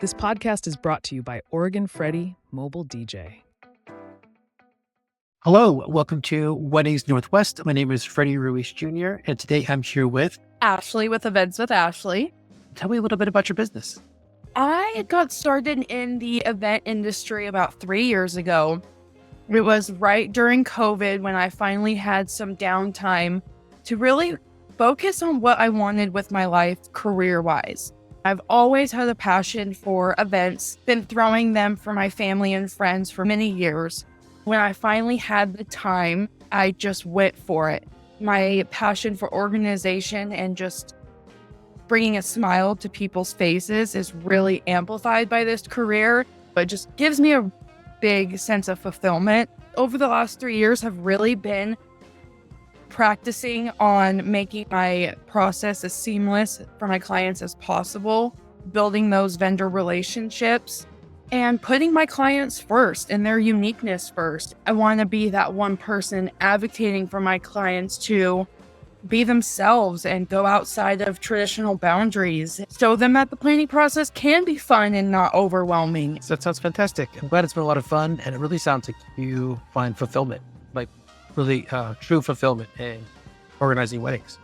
This podcast is brought to you by OregonFreddy Mobile DJ. Hello, welcome to Weddings Northwest. My name is Freddy Ruiz Jr., and today I'm here with Ashlee with Events with Ashlee. Tell me a little bit about your business. I got started in the event industry about 3 years ago. It was right during COVID when I finally had some downtime to really focus on what I wanted with my life career-wise. I've always had a passion for events, been throwing them for my family and friends for many years. When I finally had the time, I just went for it. My passion for organization and just bringing a smile to people's faces is really amplified by this career, but just gives me a big sense of fulfillment. Over the last 3 years, have really been practicing on making my process as seamless for my clients as possible, building those vendor relationships, and putting my clients first and their uniqueness first. I want to be that one person advocating for my clients to be themselves and go outside of traditional boundaries. Show them that the planning process can be fun and not overwhelming. So that sounds fantastic. I'm glad it's been a lot of fun, and it really sounds like you find fulfillment, like really true fulfillment in organizing weddings.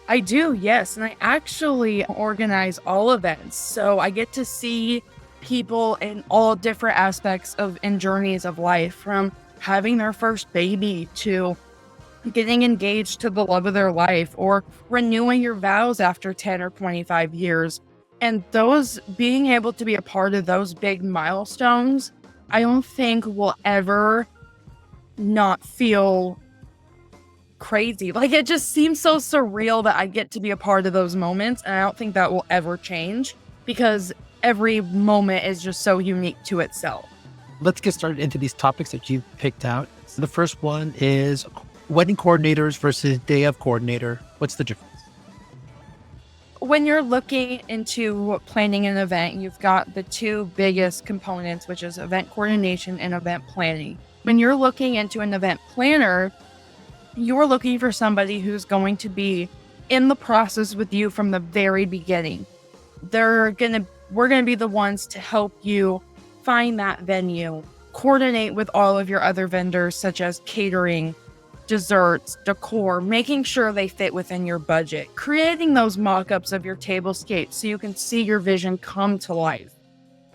I do, yes. And I actually organize all events. So I get to see people in all different aspects of and journeys of life, from having their first baby to getting engaged to the love of their life, or renewing your vows after 10 or 25 years. And those, being able to be a part of those big milestones, I don't think will ever not feel crazy. Like, it just seems so surreal that I get to be a part of those moments. And I don't think that will ever change, because every moment is just so unique to itself. Let's get started into these topics that you've picked out. So the first one is wedding coordinators versus day of coordinator. What's the difference? When you're looking into planning an event, you've got the two biggest components, which is event coordination and event planning. When you're looking into an event planner, you're looking for somebody who's going to be in the process with you from the very beginning. We're going to be the ones to help you find that venue, coordinate with all of your other vendors, such as catering, desserts, decor, making sure they fit within your budget, creating those mock-ups of your tablescapes so you can see your vision come to life,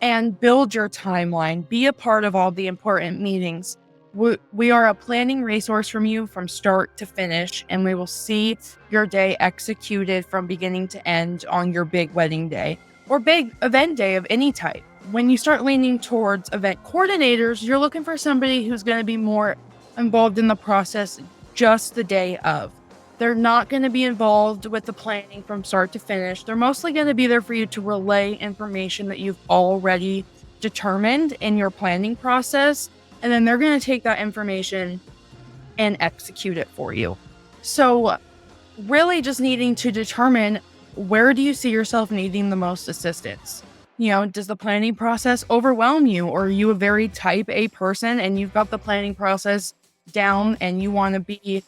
and build your timeline, be a part of all the important meetings. We are a planning resource from you from start to finish, and we will see your day executed from beginning to end on your big wedding day or big event day of any type. When you start leaning towards event coordinators, you're looking for somebody who's going to be more involved in the process just the day of. They're not going to be involved with the planning from start to finish. They're mostly going to be there for you to relay information that you've already determined in your planning process, and then they're going to take that information and execute it for you. So really just needing to determine, where do you see yourself needing the most assistance? Does the planning process overwhelm you, or are you a very type A person and you've got the planning process down and you want to be,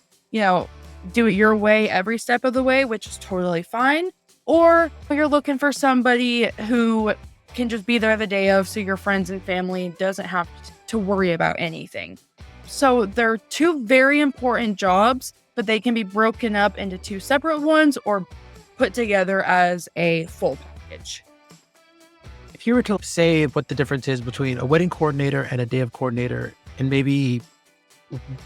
do it your way every step of the way, which is totally fine? Or you're looking for somebody who can just be there the day of, so your friends and family doesn't have to worry about anything. So they're two very important jobs, but they can be broken up into two separate ones or put together as a full package. If you were to say what the difference is between a wedding coordinator and a day of coordinator, in maybe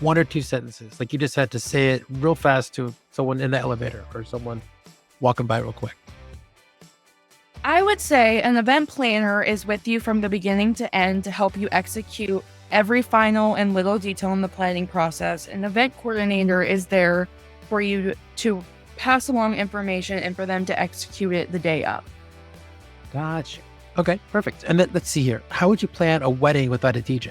one or two sentences, like you just had to say it real fast to someone in the elevator or someone walking by real quick. I would say an event planner is with you from the beginning to end to help you execute every final and little detail in the planning process. An event coordinator is there for you to pass along information and for them to execute it the day of. Gotcha. Okay, perfect. And then let's see here. How would you plan a wedding without a DJ?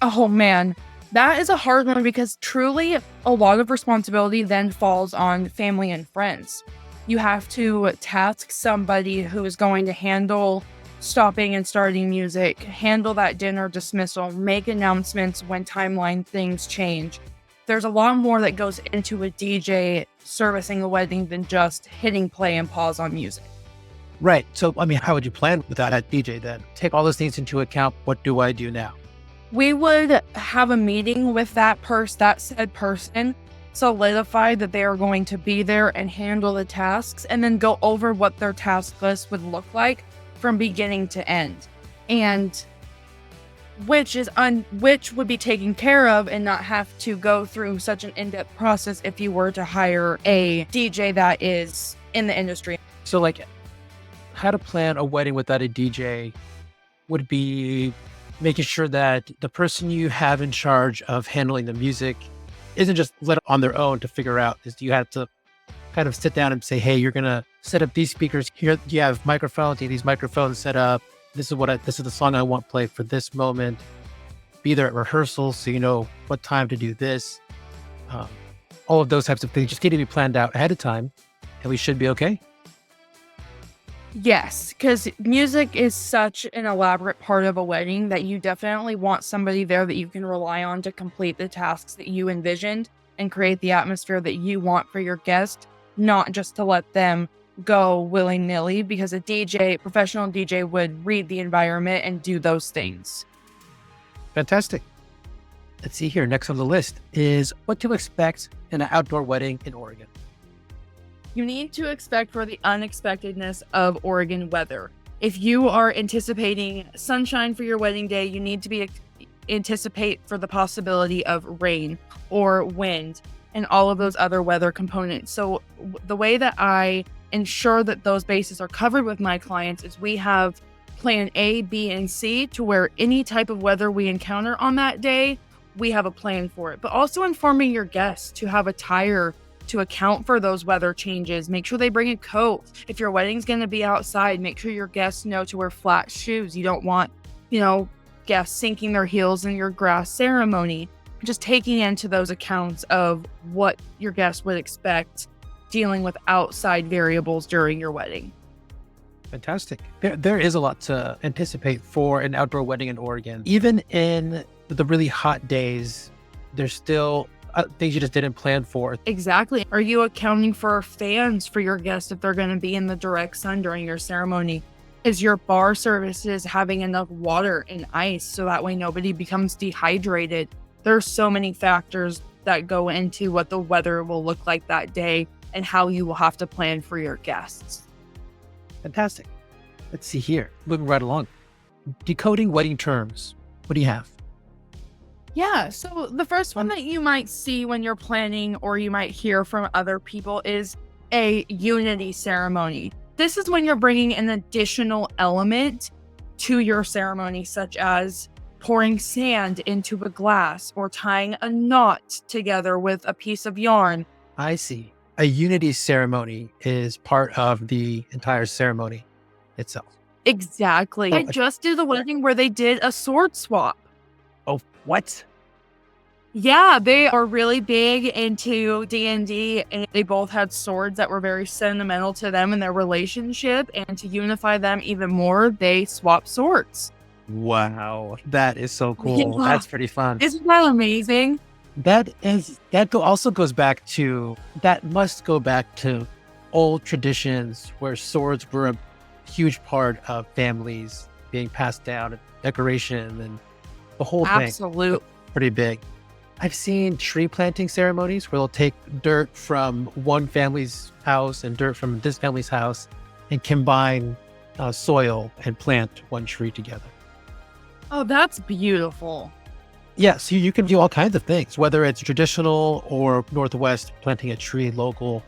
Oh man, that is a hard one, because truly a lot of responsibility then falls on family and friends. You have to task somebody who is going to handle stopping and starting music, handle that dinner dismissal, make announcements when timeline things change. There's a lot more that goes into a DJ servicing a wedding than just hitting play and pause on music. Right. So, I mean, how would you plan without a DJ then? Take all those things into account. What do I do now? We would have a meeting with that said person, solidify that they are going to be there and handle the tasks, and then go over what their task list would look like from beginning to end. And which would be taken care of and not have to go through such an in-depth process if you were to hire a DJ that is in the industry. So, like, how to plan a wedding without a DJ would be making sure that the person you have in charge of handling the music isn't just let on their own to figure out. You have to kind of sit down and say, hey, you're going to set up these speakers here. You have microphones, you have these microphones set up. This is the song I want played for this moment. Be there at rehearsal so you know what time to do this. All of those types of things just need to be planned out ahead of time, and we should be okay. Yes, because music is such an elaborate part of a wedding that you definitely want somebody there that you can rely on to complete the tasks that you envisioned and create the atmosphere that you want for your guest, not just to let them go willy-nilly, because a professional DJ would read the environment and do those things. Fantastic. Let's see here. Next on the list is what to expect in an outdoor wedding in Oregon. You need to expect for the unexpectedness of Oregon weather. If you are anticipating sunshine for your wedding day, you need to anticipate for the possibility of rain or wind and all of those other weather components. So the way that I ensure that those bases are covered with my clients is we have plan A, B, and C to where any type of weather we encounter on that day, we have a plan for it. But also informing your guests to have attire to account for those weather changes. Make sure they bring a coat. If your wedding's going to be outside, make sure your guests know to wear flat shoes. You don't want, guests sinking their heels in your grass ceremony. Just taking into those accounts of what your guests would expect dealing with outside variables during your wedding. Fantastic. There is a lot to anticipate for an outdoor wedding in Oregon. Even in the really hot days, there's still things you just didn't plan for. Exactly. Are you accounting for fans for your guests if they're going to be in the direct sun during your ceremony? Is your bar services having enough water and ice so that way nobody becomes dehydrated? There's so many factors that go into what the weather will look like that day and how you will have to plan for your guests. Fantastic. Let's see here. Moving right along. Decoding wedding terms. What do you have? Yeah, so the first one that you might see when you're planning or you might hear from other people is a unity ceremony. This is when you're bringing an additional element to your ceremony, such as pouring sand into a glass or tying a knot together with a piece of yarn. I see. A unity ceremony is part of the entire ceremony itself. Exactly. I just did a wedding where they did a sword swap. Oh, what? Yeah, they are really big into D&D, and they both had swords that were very sentimental to them and their relationship, and to unify them even more, they swapped swords. Wow, that is so cool. Yeah. That's pretty fun. Isn't that amazing? That must go back to old traditions where swords were a huge part of families being passed down, decoration, and the whole thing. Absolutely. Pretty big. I've seen tree planting ceremonies where they'll take dirt from one family's house and dirt from this family's house and combine soil and plant one tree together. Oh, that's beautiful. Yeah, so you can do all kinds of things, whether it's traditional or Northwest, planting a tree local,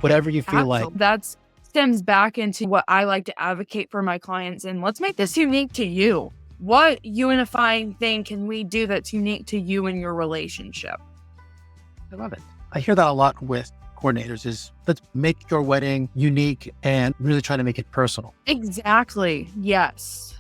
whatever you feel like. That stems back into what I like to advocate for my clients, and let's make this unique to you. What unifying thing can we do that's unique to you and your relationship? I love it. I hear that a lot with coordinators is let's make your wedding unique and really try to make it personal. Exactly. Yes.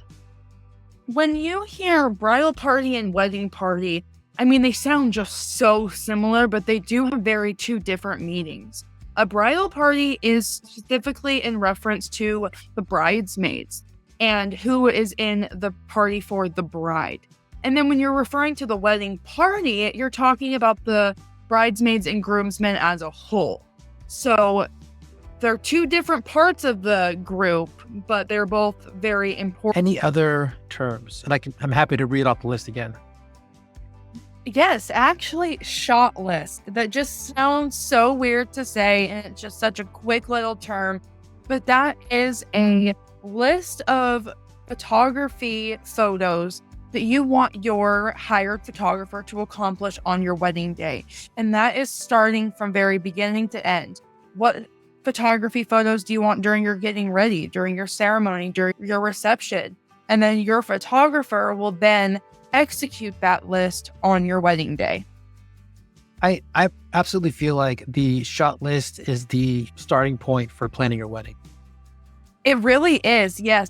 When you hear bridal party and wedding party, I mean, they sound just so similar, but they do have two different meanings. A bridal party is specifically in reference to the bridesmaids and who is in the party for the bride. And then when you're referring to the wedding party, you're talking about the bridesmaids and groomsmen as a whole. So They're two different parts of the group, but they're both very important. Any other terms? And I'm happy to read off the list again. Yes, actually, shot list. That just sounds so weird to say, and it's just such a quick little term, but that is a list of photography photos that you want your hired photographer to accomplish on your wedding day. And that is starting from very beginning to end. What photography photos do you want during your getting ready, during your ceremony, during your reception? And then your photographer will then execute that list on your wedding day. I absolutely feel like the shot list is the starting point for planning your wedding. It really is, yes.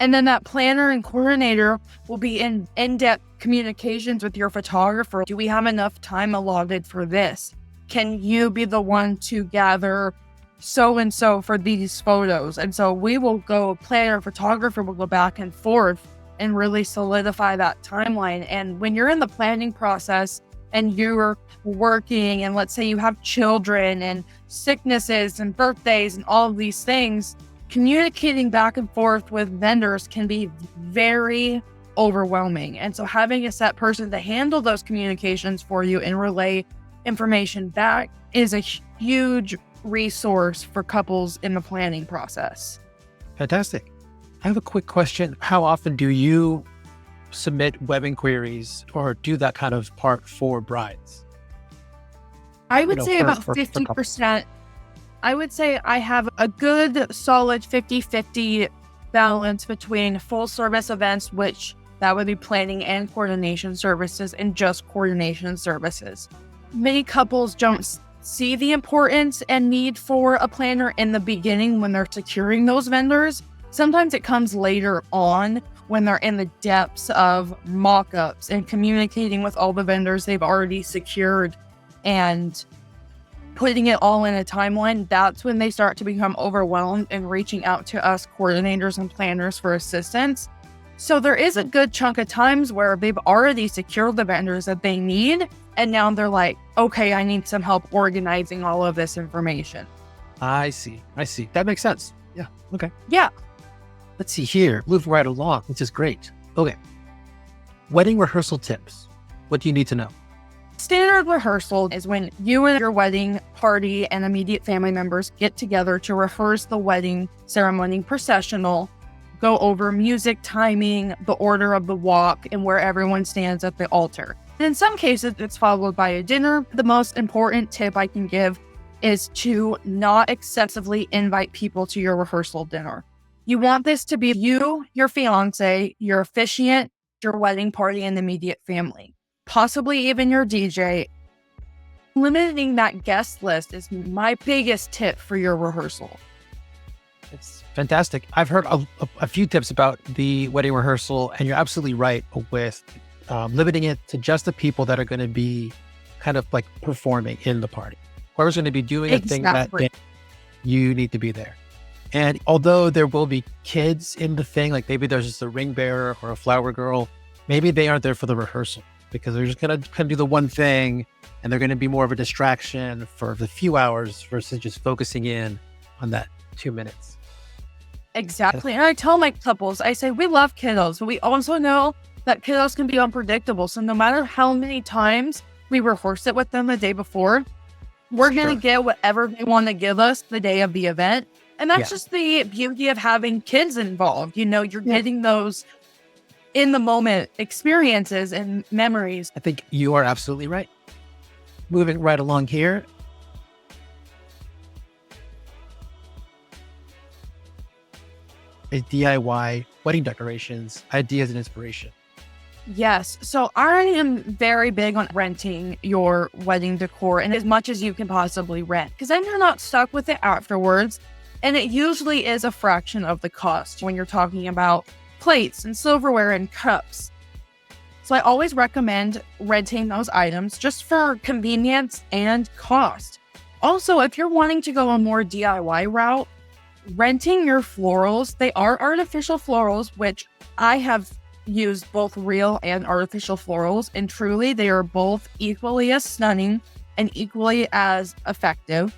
And then that planner and coordinator will be in in-depth communications with your photographer. Do we have enough time allotted for this? Can you be the one to gather so-and-so for these photos? And so we will go, planner, photographer will go back and forth and really solidify that timeline. And when you're in the planning process and you're working, and let's say you have children and sicknesses and birthdays and all of these things, communicating back and forth with vendors can be very overwhelming. And so having a set person to handle those communications for you and relay information back is a huge resource for couples in the planning process. Fantastic. I have a quick question. How often do you submit web inquiries or do that kind of part for brides? I would say about 50%. I would say I have a good solid 50-50 balance between full service events, which that would be planning and coordination services, and just coordination services. Many couples don't see the importance and need for a planner in the beginning when they're securing those vendors. Sometimes it comes later on when they're in the depths of mock-ups and communicating with all the vendors they've already secured and putting it all in a timeline. That's when they start to become overwhelmed and reaching out to us coordinators and planners for assistance. So there is a good chunk of times where they've already secured the vendors that they need, and now they're like, okay, I need some help organizing all of this information. I see. That makes sense. Yeah. Okay. Yeah. Let's see here. Moving right along, which is great. Okay. Wedding rehearsal tips. What do you need to know? Standard rehearsal is when you and your wedding party and immediate family members get together to rehearse the wedding ceremony processional, go over music, timing, the order of the walk, and where everyone stands at the altar. And in some cases, it's followed by a dinner. The most important tip I can give is to not excessively invite people to your rehearsal dinner. You want this to be you, your fiance, your officiant, your wedding party, and immediate family, possibly even your DJ. Limiting that guest list is my biggest tip for your rehearsal. It's fantastic. I've heard a few tips about the wedding rehearsal, and you're absolutely right with limiting it to just the people that are going to be kind of like performing in the party. Whoever's going to be doing a thing that day, you need to be there. And although there will be kids in the thing, like maybe there's just a ring bearer or a flower girl, maybe they aren't there for the rehearsal because they're just going to kind of do the one thing, and they're going to be more of a distraction for the few hours versus just focusing in on that 2 minutes. Exactly. And I tell my couples, I say, we love kiddos, but we also know that kiddos can be unpredictable. So no matter how many times we rehearse it with them the day before, we're going to get whatever they want to give us the day of the event. And that's just the beauty of having kids involved. You know, you're getting those in the moment experiences and memories. I think you are absolutely right. Moving right along here. Is DIY wedding decorations, ideas and inspiration. Yes. So I am very big on renting your wedding decor and as much as you can possibly rent, because then you're not stuck with it afterwards. And it usually is a fraction of the cost when you're talking about plates and silverware and cups. So I always recommend renting those items just for convenience and cost. Also, if you're wanting to go a more DIY route, renting your florals, they are artificial florals, which I have used both real and artificial florals, and truly they are both equally as stunning and equally as effective.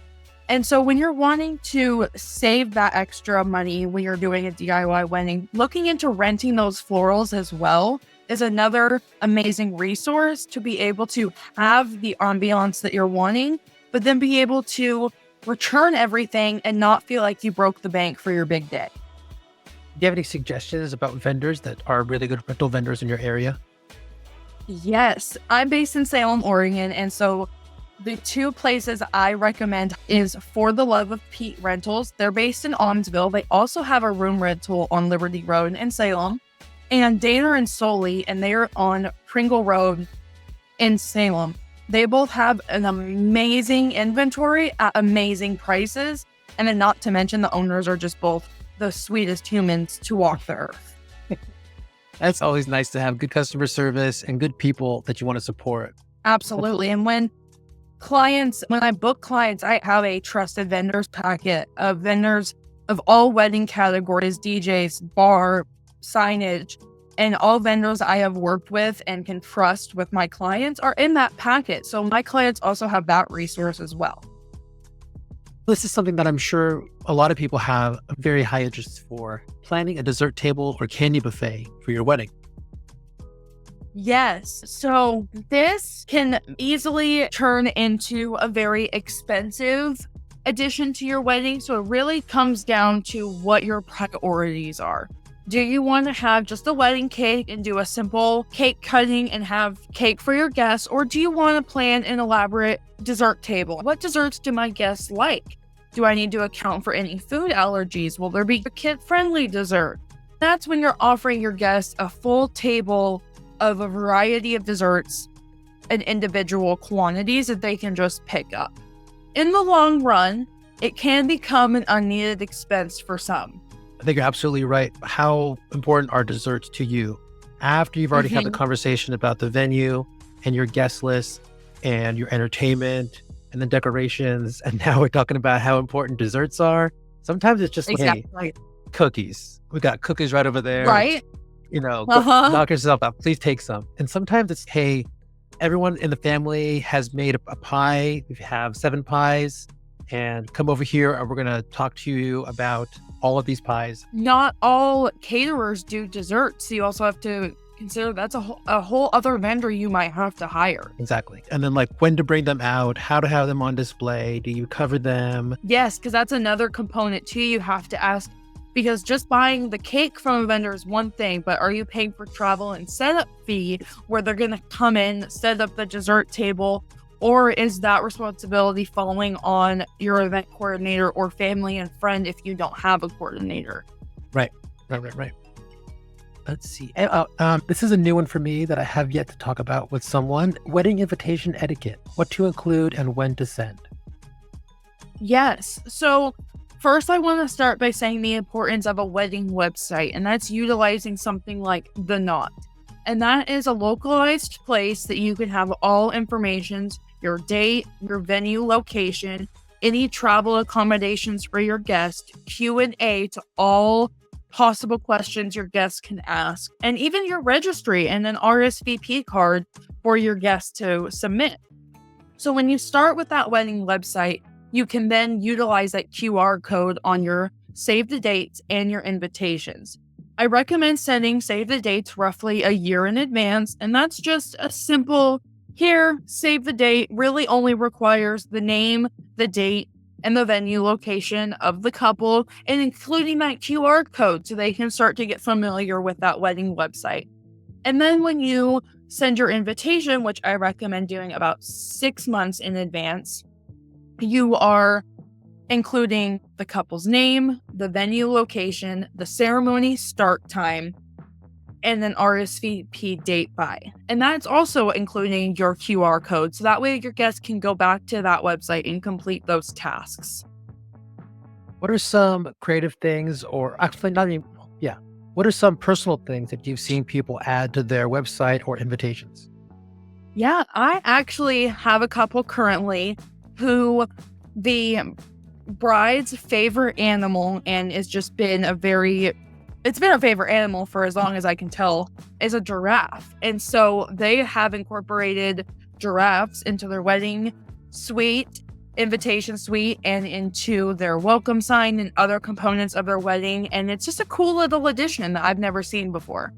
And so when you're wanting to save that extra money when you're doing a DIY wedding, looking into renting those florals as well is another amazing resource to be able to have the ambiance that you're wanting, but then be able to return everything and not feel like you broke the bank for your big day. Do you have any suggestions about vendors that are really good rental vendors in your area? Yes, I'm based in Salem, Oregon, and so the two places I recommend is For the Love of Pete Rentals. They're based in Almsville. They also have a room rental on Liberty Road in Salem. And Dana and Soley, and they're on Pringle Road in Salem. They both have an amazing inventory at amazing prices. And then not to mention the owners are just both the sweetest humans to walk the earth. That's always nice to have good customer service and good people that you want to support. Absolutely. And when I book clients, I have a trusted vendors packet of vendors of all wedding categories, DJs, bar, signage, and all vendors I have worked with and can trust with my clients are in that packet. So my clients also have that resource as well. This is something that I'm sure a lot of people have a very high interest for, planning a dessert table or candy buffet for your wedding. Yes. So this can easily turn into a very expensive addition to your wedding. So it really comes down to what your priorities are. Do you want to have just a wedding cake and do a simple cake cutting and have cake for your guests? Or do you want to plan an elaborate dessert table? What desserts do my guests like? Do I need to account for any food allergies? Will there be a kid-friendly dessert? That's when you're offering your guests a full table of a variety of desserts and individual quantities that they can just pick up. In the long run, it can become an unneeded expense for some. I think you're absolutely right. How important are desserts to you? After you've already had the conversation about the venue and your guest list and your entertainment and the decorations, and now we're talking about how important desserts are. Sometimes it's just hey, cookies. We got cookies right over there. Right. Knock yourself out. Please take some. And sometimes it's, hey, everyone in the family has made a pie. We have 7 pies, and come over here and we're going to talk to you about all of these pies. Not all caterers do desserts. So you also have to consider that's a whole other vendor you might have to hire. Exactly. And then when to bring them out, how to have them on display. Do you cover them? Yes, because that's another component too. You have to ask, because just buying the cake from a vendor is one thing, but are you paying for travel and setup fee where they're going to come in, set up the dessert table, or is that responsibility falling on your event coordinator or family and friend if you don't have a coordinator? Right. Let's see. This is a new one for me that I have yet to talk about with someone. Wedding invitation etiquette. What to include and when to send. Yes. So first, I want to start by saying the importance of a wedding website, and that's utilizing something like The Knot. And that is a localized place that you can have all information, your date, your venue location, any travel accommodations for your guest, Q&A to all possible questions your guests can ask, and even your registry and an RSVP card for your guests to submit. So when you start with that wedding website, you can then utilize that QR code on your save the dates and your invitations. I recommend sending save the dates roughly a year in advance, and that's just a simple, here, save the date, really only requires the name, the date, and the venue location of the couple, and including that QR code so they can start to get familiar with that wedding website. And then when you send your invitation, which I recommend doing about 6 months in advance, you are including the couple's name, the venue location, the ceremony start time, and then RSVP date by. And that's also including your QR code. So that way your guests can go back to that website and complete those tasks. What are some creative things, or actually what are some personal things that you've seen people add to their website or invitations? Yeah, I actually have a couple currently who the bride's favorite animal, and it's just been a favorite animal for as long as I can tell, is a giraffe. And so they have incorporated giraffes into their wedding suite invitation suite and into their welcome sign and other components of their wedding. And it's just a cool little addition that I've never seen before.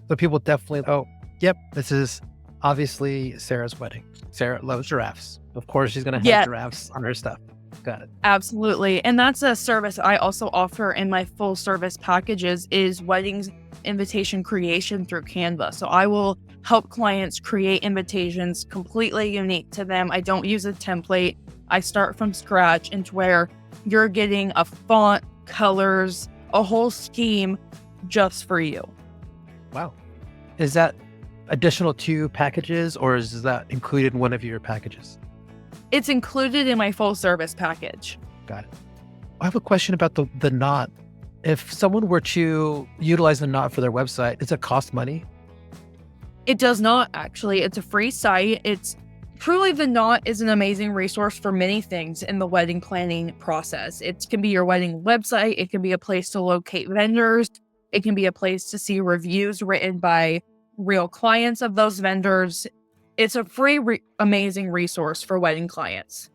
So people definitely, oh, yep, this is obviously Sarah's wedding. Sarah loves giraffes. Of course, she's going to have giraffes on her stuff. Got it. Absolutely. And that's a service I also offer in my full service packages is weddings invitation creation through Canva. So I will help clients create invitations completely unique to them. I don't use a template. I start from scratch into where you're getting a font, colors, a whole scheme just for you. Wow. Is that additional to packages or is that included in one of your packages? It's included in my full service package. Got it. I have a question about the knot. If someone were to utilize the knot for their website, does it cost money? It does not, actually. It's a free site. It's truly, the knot is an amazing resource for many things in the wedding planning process. It can be your wedding website. It can be a place to locate vendors. It can be a place to see reviews written by real clients of those vendors. It's a free, amazing resource for wedding clients.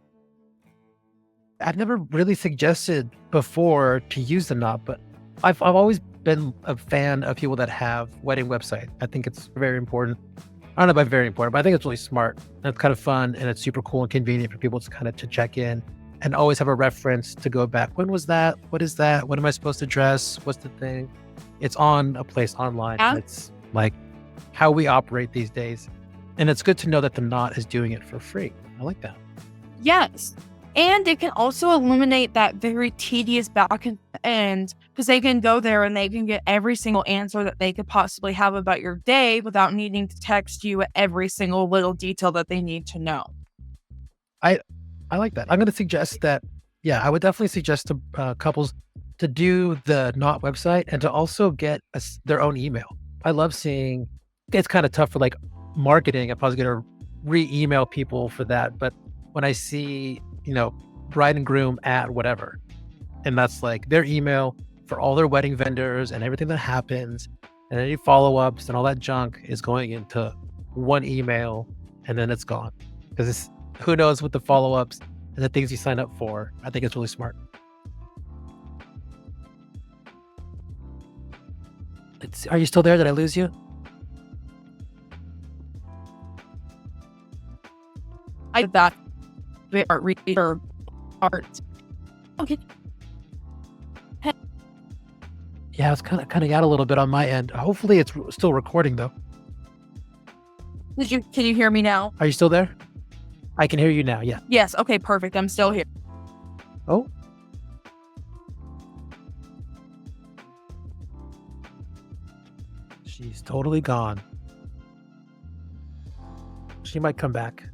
I've never really suggested before to use the knot, but I've always been a fan of people that have wedding websites. I think it's very important. I don't know about very important, but I think it's really smart. And it's kind of fun and it's super cool and convenient for people to kind of to check in and always have a reference to go back. When was that? What is that? What am I supposed to dress? What's the thing? It's on a place online. Yeah. It's like how we operate these days. And it's good to know that the knot is doing it for free. I like that. Yes. And it can also eliminate that very tedious back end because they can go there and they can get every single answer that they could possibly have about your day without needing to text you every single little detail that they need to know. I like that. I'm going to suggest that, I would definitely suggest to couples to do the knot website and to also get their own email. I love seeing, it's kind of tough for like marketing. I'm probably going to re-email people for that. But when I see, bride and groom at whatever, and that's like their email for all their wedding vendors and everything that happens and any follow-ups and all that junk is going into one email and then it's gone. Because who knows what the follow-ups and the things you sign up for. I think it's really smart. Are you still there? Did I lose you? I did that. Reader art. Okay. Yeah, it's kind of cutting out a little bit on my end. Hopefully it's still recording though. Can you hear me now? Are you still there? I can hear you now, yeah. Yes, okay, perfect. I'm still here. Oh. She's totally gone. She might come back.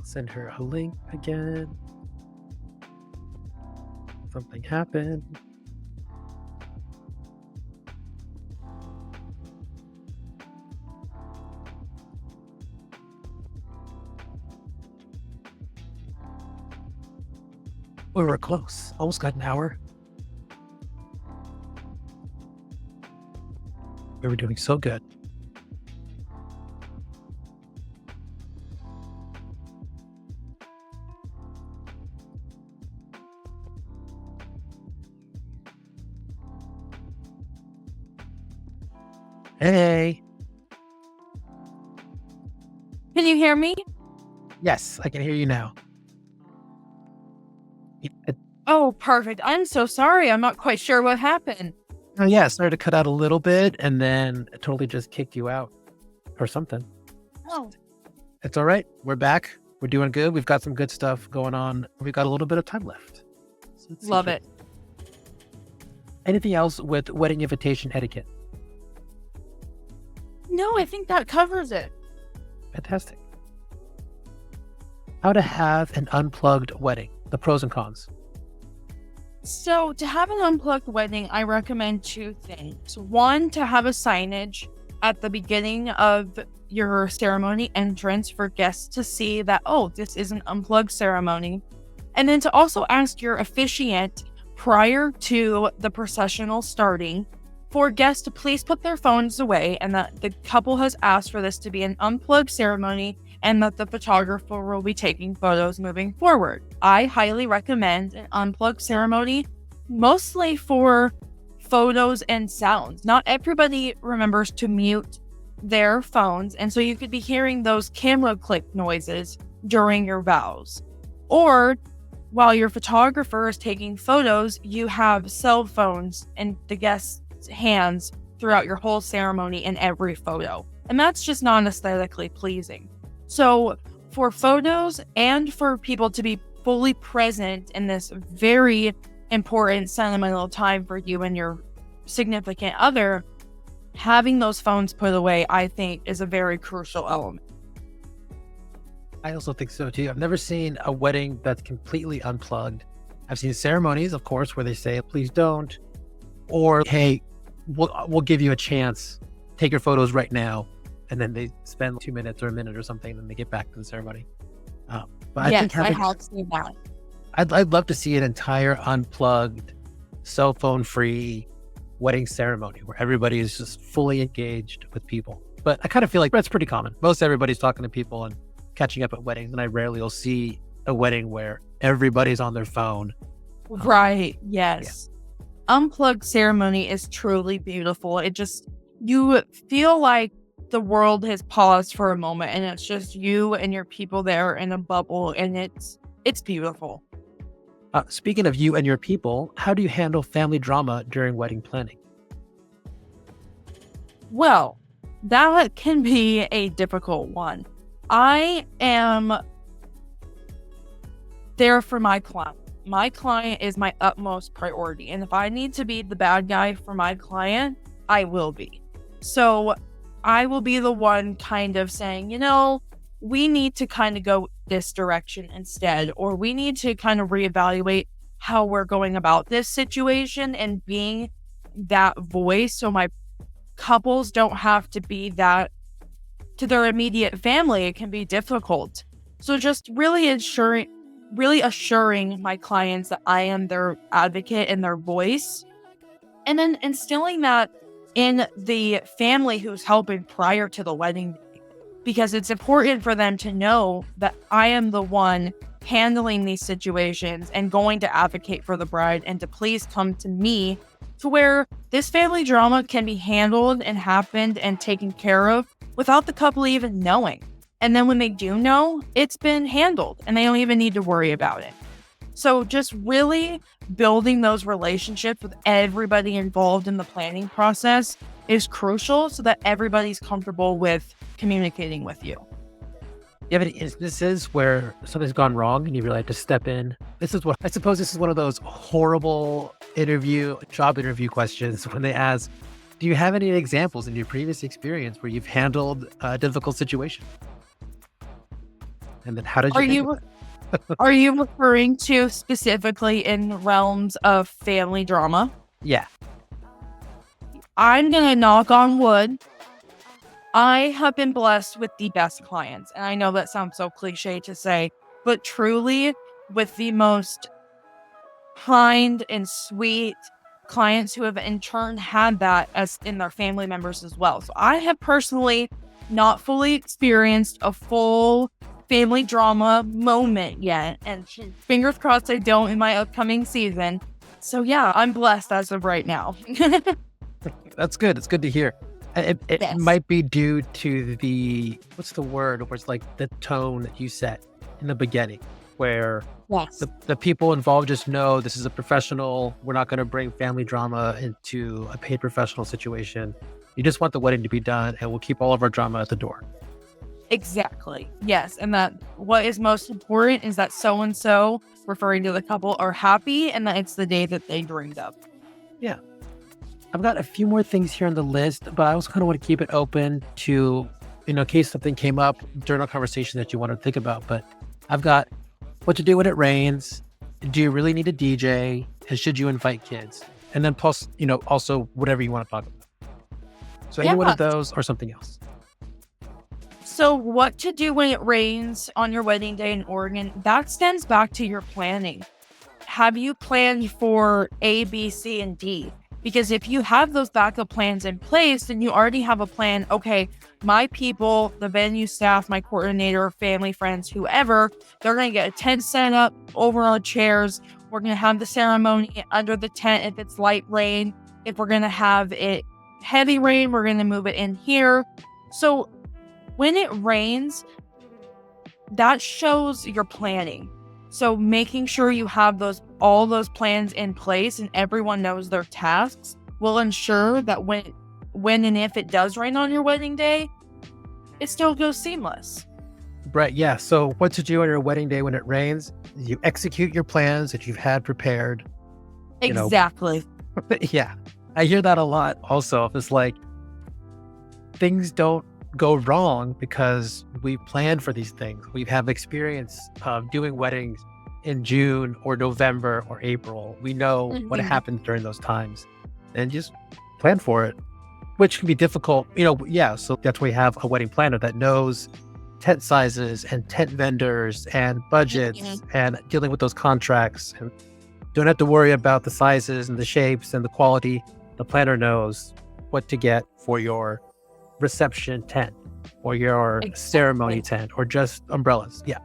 Send her a link again. Something happened. We were close. Almost got an hour. We were doing so good. Hey. Can you hear me? Yes, I can hear you now. Oh, perfect. I'm so sorry. I'm not quite sure what happened. Oh yeah, it started to cut out a little bit and then it totally just kicked you out or something. Oh. It's all right. We're back. We're doing good. We've got some good stuff going on. We've got a little bit of time left. So love it. Anything else with wedding invitation etiquette? No, I think that covers it. Fantastic. How to have an unplugged wedding, the pros and cons. So to have an unplugged wedding, I recommend two things. One, to have a signage at the beginning of your ceremony entrance for guests to see that, oh, this is an unplugged ceremony. And then to also ask your officiant prior to the processional starting for guests to please put their phones away, and that the couple has asked for this to be an unplugged ceremony and that the photographer will be taking photos moving forward. I highly recommend an unplugged ceremony, mostly for photos and sounds. Not everybody remembers to mute their phones, and so you could be hearing those camera click noises during your vows. Or while your photographer is taking photos, you have cell phones in the guest's hands throughout your whole ceremony in every photo. And that's just not aesthetically pleasing. So for photos and for people to be fully present in this very important sentimental time for you and your significant other, having those phones put away, I think, is a very crucial element. I also think so too. I've never seen a wedding that's completely unplugged. I've seen ceremonies, of course, where they say, please don't, or, hey, we'll give you a chance, take your photos right now. And then they spend 2 minutes or a minute or something, and they get back to the ceremony. But yes, I have seen that. I'd love to see an entire unplugged, cell phone free wedding ceremony where everybody is just fully engaged with people. But I kind of feel like that's pretty common. Most everybody's talking to people and catching up at weddings, and I rarely will see a wedding where everybody's on their phone. Right. Yes. Yeah. Unplugged ceremony is truly beautiful. You feel like the world has paused for a moment, and it's just you and your people there in a bubble, and it's beautiful. Speaking of you and your people, how do you handle family drama during wedding planning? Well, that can be a difficult one. I am there for my client. My client is my utmost priority, and if I need to be the bad guy for my client, I will be. So I will be the one kind of saying, we need to kind of go this direction instead, or we need to kind of reevaluate how we're going about this situation, and being that voice so my couples don't have to be that to their immediate family. It can be difficult. So just really assuring my clients that I am their advocate and their voice, and then instilling that in the family who's helping prior to the wedding day, because it's important for them to know that I am the one handling these situations and going to advocate for the bride, and to please come to me to where this family drama can be handled and happened and taken care of without the couple even knowing. And then when they do know, it's been handled and they don't even need to worry about it. So just really building those relationships with everybody involved in the planning process is crucial, so that everybody's comfortable with communicating with you. Do you have any instances where something's gone wrong and you really had to step in? I suppose this is one of those horrible job interview questions when they ask, do you have any examples in your previous experience where you've handled a difficult situation? And then how did you Are you referring to specifically in realms of family drama? Yeah. I'm going to knock on wood. I have been blessed with the best clients. And I know that sounds so cliche to say, but truly with the most kind and sweet clients who have in turn had that as in their family members as well. So I have personally not fully experienced a full family drama moment yet, and fingers crossed I don't in my upcoming season. So yeah, I'm blessed as of right now. That's good. It's good to hear. It Yes. might be due to what's the word, where it's like the tone that you set in the beginning, where Yes. the people involved just know this is a professional. We're not going to bring family drama into a paid professional situation. You just want the wedding to be done, and we'll keep all of our drama at the door. Exactly. Yes. And that what is most important is that so-and-so, referring to the couple, are happy, and that it's the day that they dreamed of. Yeah. I've got a few more things here on the list, but I also kind of want to keep it open to, in case something came up during our conversation that you want to think about. But I've got what to do when it rains. Do you really need a DJ? And should you invite kids? And then plus, also whatever you want to talk about. So any one of those or something else. So what to do when it rains on your wedding day in Oregon, that stems back to your planning. have you planned for A, B, C, and D? Because if you have those backup plans in place, then you already have a plan. Okay, my people, the venue staff, my coordinator, family, friends, whoever, they're going to get a tent set up over on chairs. We're going to have the ceremony under the tent if it's light rain. If we're going to have it heavy rain, we're going to move it in here. So when it rains, that shows your planning. So making sure you have all those plans in place and everyone knows their tasks will ensure that when and if it does rain on your wedding day, it still goes seamless. Right. Yeah. So what to do on your wedding day when it rains? You execute your plans that you've had prepared. Exactly. Yeah. I hear that a lot also. It's like things don't go wrong because we plan for these things. We have experience of doing weddings in June or November or April. We know what happens during those times and just plan for it, which can be difficult. So that's why we have a wedding planner that knows tent sizes and tent vendors and budgets and dealing with those contracts, and don't have to worry about the sizes and the shapes and the quality. The planner knows what to get for your reception tent or your ceremony tent or just umbrellas. Yeah.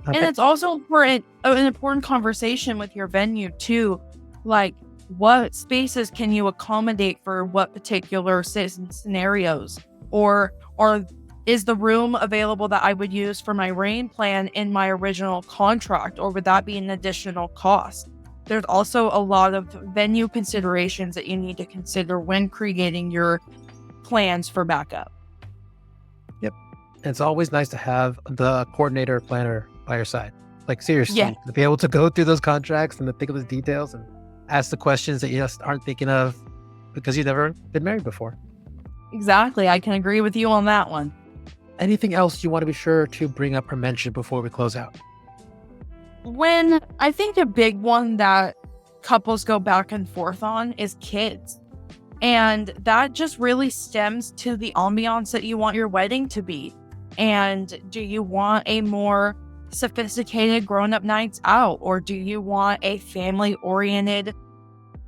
Okay. And it's also an important conversation with your venue too. Like, what spaces can you accommodate for what particular scenarios? Or is the room available that I would use for my rain plan in my original contract, or would that be an additional cost? There's also a lot of venue considerations that you need to consider when creating your plans for backup. Yep. It's always nice to have the coordinator planner by your side. Like, seriously, to be able to go through those contracts and to think of the details and ask the questions that you just aren't thinking of because you've never been married before. Exactly. I can agree with you on that one. Anything else you want to be sure to bring up or mention before we close out? When I think a big one that couples go back and forth on is kids. And that just really stems to the ambiance that you want your wedding to be. And do you want a more sophisticated grown-up nights out, or do you want a family-oriented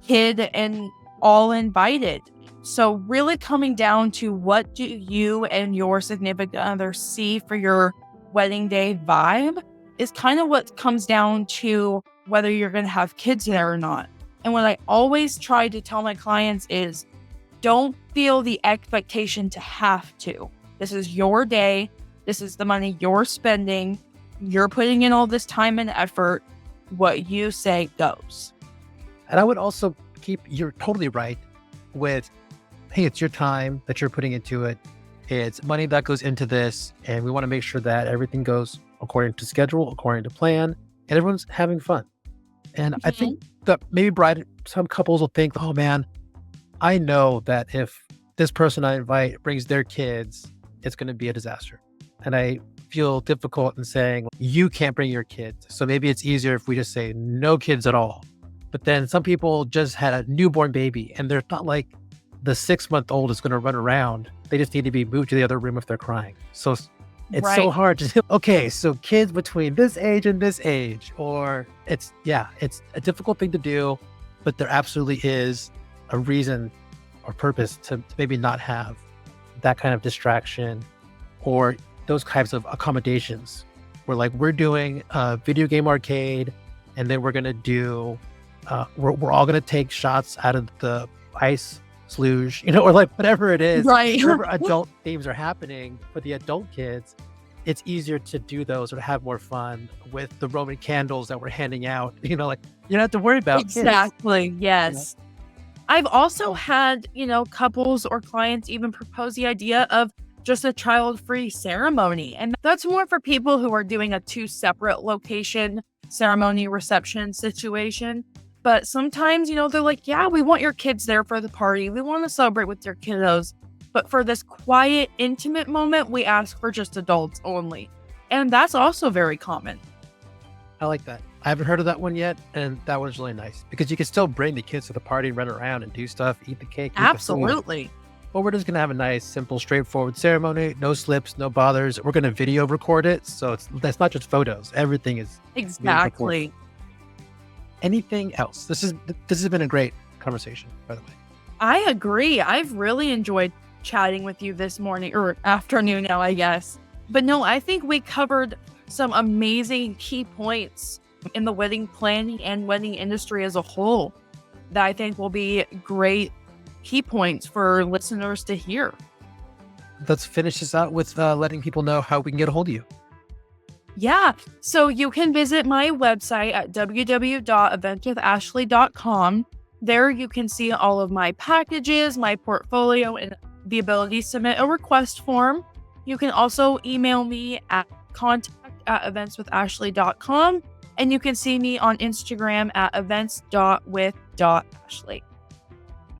kid and all invited? So really coming down to what do you and your significant other see for your wedding day vibe is kind of what comes down to whether you're going to have kids there or not. And what I always try to tell my clients is, don't feel the expectation to have to. This is your day. This is the money you're spending. You're putting in all this time and effort. What you say goes. And I would also you're totally right with, hey, it's your time that you're putting into it. It's money that goes into this. And we want to make sure that everything goes according to schedule, according to plan, and everyone's having fun. And I think that maybe some couples will think, oh man, I know that if this person I invite brings their kids, it's going to be a disaster. And I feel difficult in saying, you can't bring your kids. So maybe it's easier if we just say no kids at all. But then some people just had a newborn baby and they're not like the 6-month-old is going to run around. They just need to be moved to the other room if they're crying. So it's so hard to say, okay, so kids between this age and this age, or it's a difficult thing to do, but there absolutely is a reason or purpose to maybe not have that kind of distraction or those types of accommodations. We're doing a video game arcade, and then we're going to do, we're all going to take shots out of the ice sluice, or whatever it is. Right. Whatever adult themes are happening for the adult kids, it's easier to do those or to have more fun with the Roman candles that we're handing out. You don't have to worry about exactly. Kids. Yes. I've also had, couples or clients even propose the idea of just a child-free ceremony. And that's more for people who are doing a 2 separate location ceremony reception situation. But sometimes, they're like, yeah, we want your kids there for the party. We want to celebrate with your kiddos. But for this quiet, intimate moment, we ask for just adults only. And that's also very common. I like that. I haven't heard of that one yet. And that one's really nice because you can still bring the kids to the party and run around and do stuff, eat the cake. Absolutely. But we're just going to have a nice, simple, straightforward ceremony. No slips, no bothers. We're going to video record it. So that's not just photos. Everything is exactly. anything else? This has been a great conversation, by the way. I agree. I've really enjoyed chatting with you this morning or afternoon now, I guess. But no, I think we covered some amazing key points in the wedding planning and wedding industry as a whole that I think will be great key points for listeners to hear. Let's finish this out with letting people know how we can get a hold of you. Yeah, so you can visit my website at www.eventwithashlee.com. There you can see all of my packages, my portfolio, and the ability to submit a request form. You can also email me at contact@eventswithashlee.com, and you can see me on Instagram at events.with.ashlee.